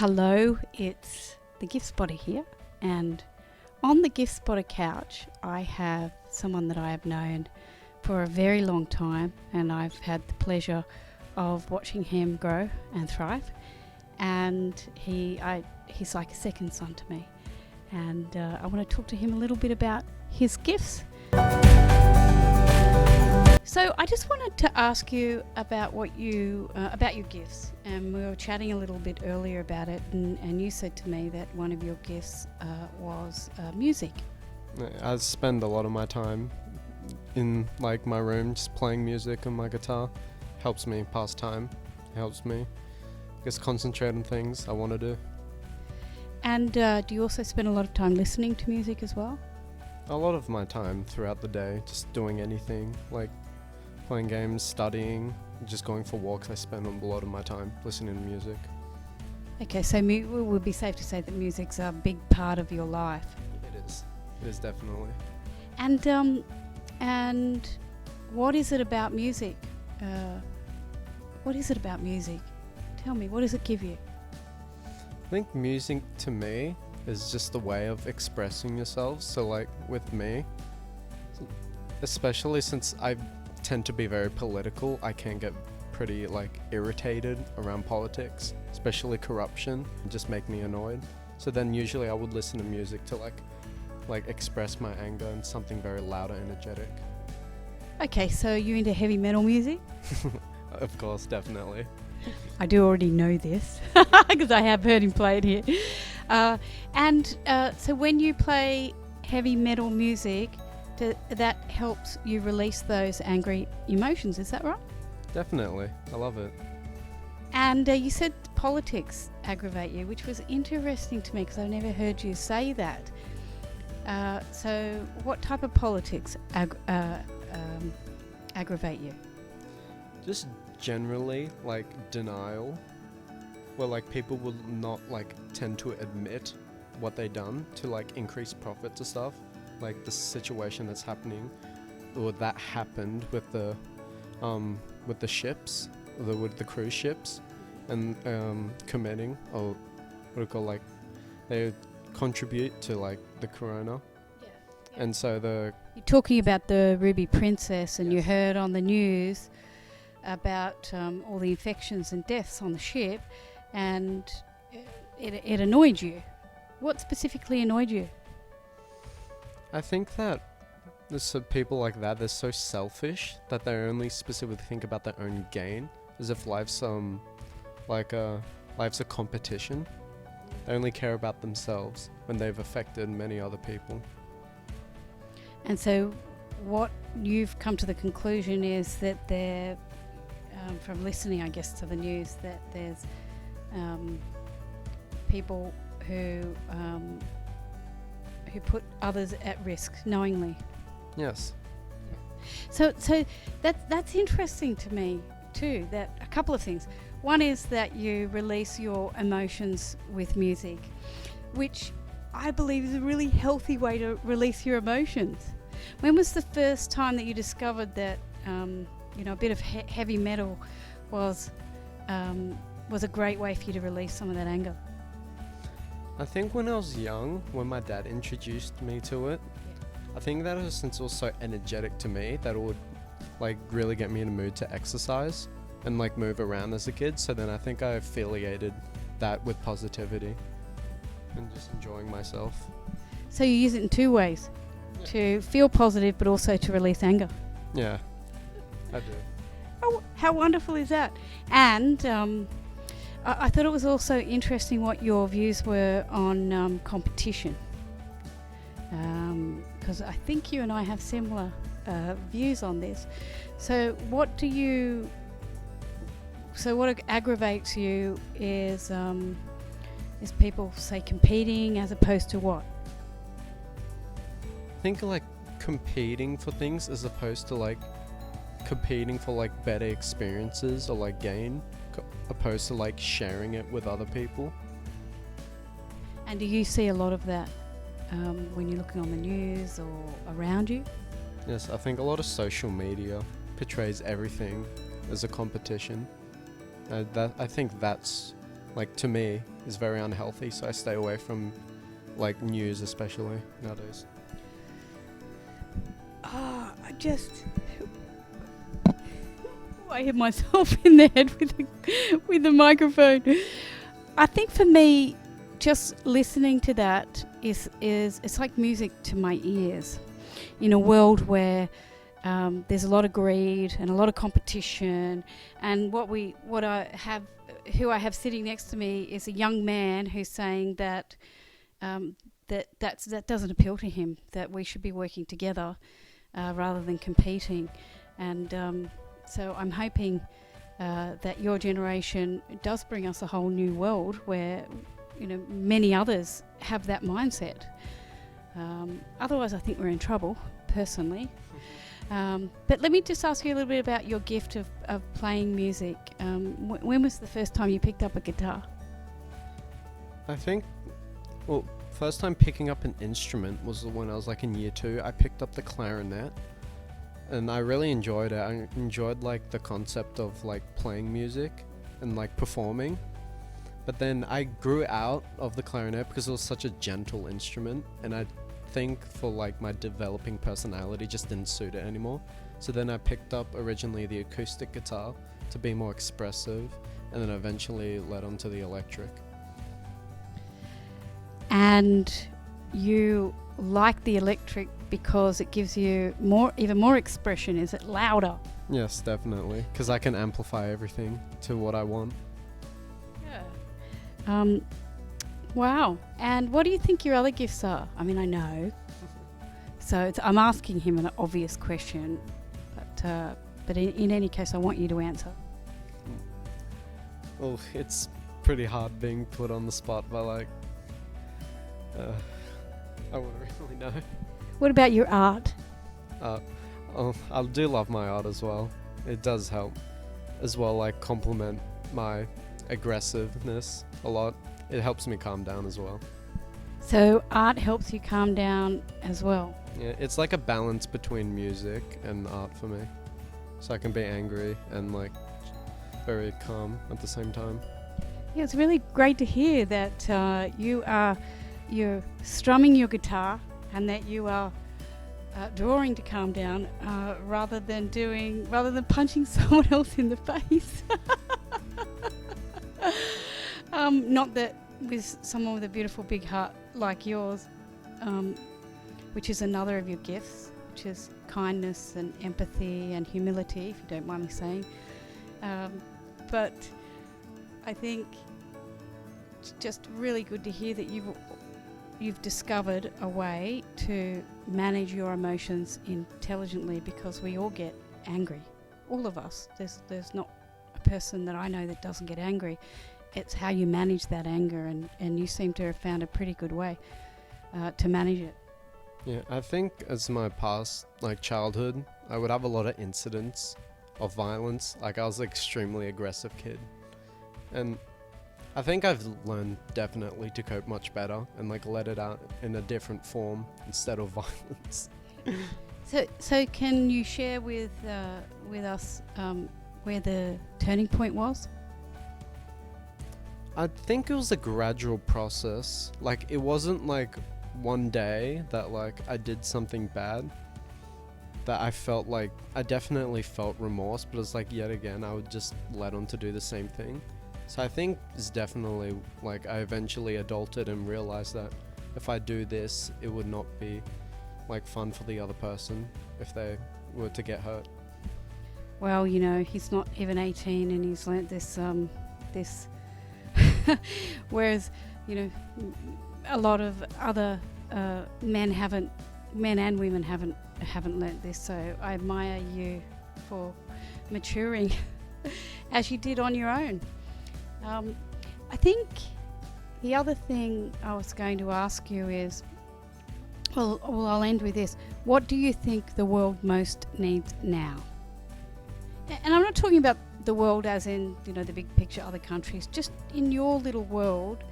Hello, it's the Gift Spotter here, and on the Gift Spotter couch I have someone that I have known for a very long time, and I've had the pleasure of watching him grow and thrive, and he's like a second son to me, and I want to talk to him a little bit about his gifts. So I just wanted to ask you about about your gifts, and we were chatting a little bit earlier about it, and you said to me that one of your gifts was music. I spend a lot of my time in like my room just playing music on my guitar. Helps me pass time. Helps me just concentrate on things I want to do. And do you also spend a lot of time listening to music as well? A lot of my time throughout the day just doing anything, like playing games, studying, just going for walks. I spend a lot of my time listening to music. Okay, so it would be safe to say that music's a big part of your life. It is definitely. And what is it about music? What is it about music? Tell me, what does it give you? I think music to me is just a way of expressing yourself. So like with me, especially since I tend to be very political, I can get pretty like irritated around politics, especially corruption. It just make me annoyed. So then usually I would listen to music to like express my anger in something very loud and energetic. Okay, so you're into heavy metal music? Of course, definitely. I do already know this because I have heard him play it here. So when you play heavy metal music, that helps you release those angry emotions, is that right? Definitely. I love it. And you said politics aggravate you, which was interesting to me because I've never heard you say that. So what type of politics aggravate you? Just generally like denial, where like people will not like tend to admit what they done to like increase profits or stuff, like the situation that's happening or that happened with the ships, with the cruise ships, and committing, or what do you call, like they contribute to like the corona. Yeah. And so you're talking about the Ruby Princess, and Yes. You heard on the news about all the infections and deaths on the ship, and it annoyed you. What specifically annoyed you? I think that there's people like that, they're so selfish that they only specifically think about their own gain, as if life's a competition. They only care about themselves when they've affected many other people. And so what you've come to the conclusion is that there, from listening I guess to the news, that there's people who put others at risk knowingly. Yes. So that's interesting to me too. That a couple of things. One is that you release your emotions with music, which I believe is a really healthy way to release your emotions. When was the first time that you discovered that a bit of heavy metal was a great way for you to release some of that anger? I think when I was young, when my dad introduced me to it, I think that was, since it was so energetic to me, that it would like really get me in a mood to exercise and like move around as a kid. So then I think I affiliated that with positivity and just enjoying myself. So you use it in two ways, to feel positive but also to release anger. Yeah, I do. Oh, how wonderful is that? And I thought it was also interesting what your views were on competition, because I think you and I have similar views on this. So what aggravates you is people say competing as opposed to what? I think like competing for things as opposed to like competing for like better experiences or like gain, opposed to like sharing it with other people. And do you see a lot of that when you're looking on the news or around you? Yes, I think a lot of social media portrays everything as a competition. I think that's like to me, is very unhealthy. So I stay away from like news, especially nowadays. I just. I hit myself in the head with the microphone. I think for me, just listening to that is it's like music to my ears. In a world where there's a lot of greed and a lot of competition, and who I have sitting next to me is a young man who's saying that that doesn't appeal to him. That we should be working together rather than competing, and so I'm hoping that your generation does bring us a whole new world where, you know, many others have that mindset. Otherwise, I think we're in trouble, personally. But let me just ask you a little bit about your gift of playing music. When was the first time you picked up a guitar? I think, well, first time picking up an instrument was when I was like in year 2. I picked up the clarinet, and I really enjoyed it. I enjoyed like the concept of like playing music and like performing. But then I grew out of the clarinet because it was such a gentle instrument, and I think for like my developing personality just didn't suit it anymore. So then I picked up originally the acoustic guitar to be more expressive, and then eventually led on to the electric. And you like the electric because it gives you even more expression. Is it louder? Yes, definitely, because I can amplify everything to what I want. Yeah. Wow. And what do you think your other gifts are? I mean, I know. So I'm asking him an obvious question, but in any case, I want you to answer. Well, it's pretty hard being put on the spot by like, I wouldn't really know. What about your art? I do love my art as well. It does help as well, like complement my aggressiveness a lot. It helps me calm down as well. So art helps you calm down as well. Yeah, it's like a balance between music and art for me. So I can be angry and like very calm at the same time. Yeah, it's really great to hear that you're strumming your guitar and that you are drawing to calm down rather than punching someone else in the face. Not that with someone with a beautiful big heart like yours, which is another of your gifts, which is kindness and empathy and humility, if you don't mind me saying. But I think it's just really good to hear that you've discovered a way to manage your emotions intelligently, because we all get angry, all of us. There's not a person that I know that doesn't get angry. It's how you manage that anger, and you seem to have found a pretty good way to manage it. Yeah, I think as my past, like childhood, I would have a lot of incidents of violence. Like I was an extremely aggressive kid, and I think I've learned definitely to cope much better and like let it out in a different form instead of violence. So can you share with us where the turning point was? I think it was a gradual process. Like it wasn't like one day that like I did something bad that I felt like I definitely felt remorse, but it's like yet again I would just let on to do the same thing. So I think it's definitely like I eventually adulted and realized that if I do this, it would not be like fun for the other person if they were to get hurt. Well, you know, he's not even 18 and he's learnt this whereas, you know, a lot of other men and women haven't learnt this. So I admire you for maturing as you did on your own. I think the other thing I was going to ask you is, well, I'll end with this. What do you think the world most needs now? And I'm not talking about the world as in, you know, the big picture, other countries. Just in your little world,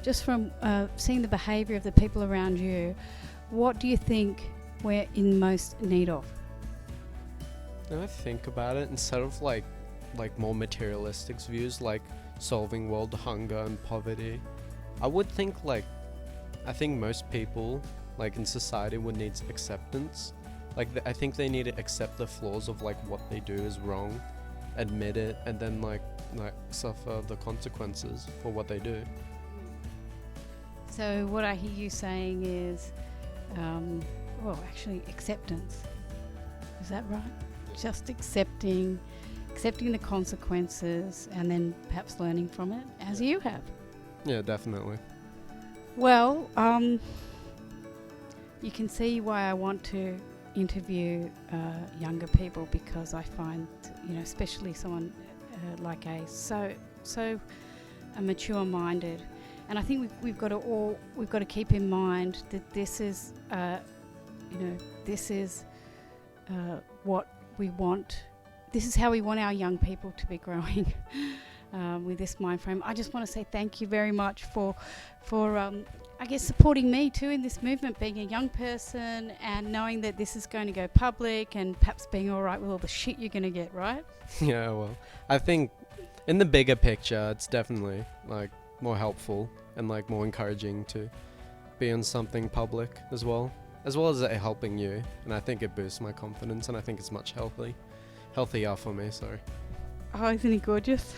just from seeing the behaviour of the people around you, what do you think we're in most need of? When I think about it, instead of like like more materialistic views, like solving world hunger and poverty. I would think like, I think most people like in society would need acceptance. Like I think they need to accept the flaws of like what they do is wrong, admit it, and then like suffer the consequences for what they do. So what I hear you saying is, well, actually, acceptance. Is that right? Just accepting the consequences, and then perhaps learning from it, as you have. Yeah, definitely. Well, you can see why I want to interview younger people, because I find, especially someone like Ace, so mature-minded, and I think we've got to keep in mind that this is, this is what we want. This is how we want our young people to be growing with this mind frame. I just want to say thank you very much for I guess supporting me too in this movement, being a young person and knowing that this is going to go public, and perhaps being all right with all the shit you're going to get, right? Yeah, well, I think in the bigger picture, it's definitely like more helpful and like more encouraging to be on something public as well as it helping you. And I think it boosts my confidence, and I think it's much healthier for me. Sorry. Oh, isn't he gorgeous?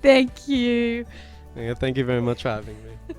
Thank you. Yeah, thank you very much for having me.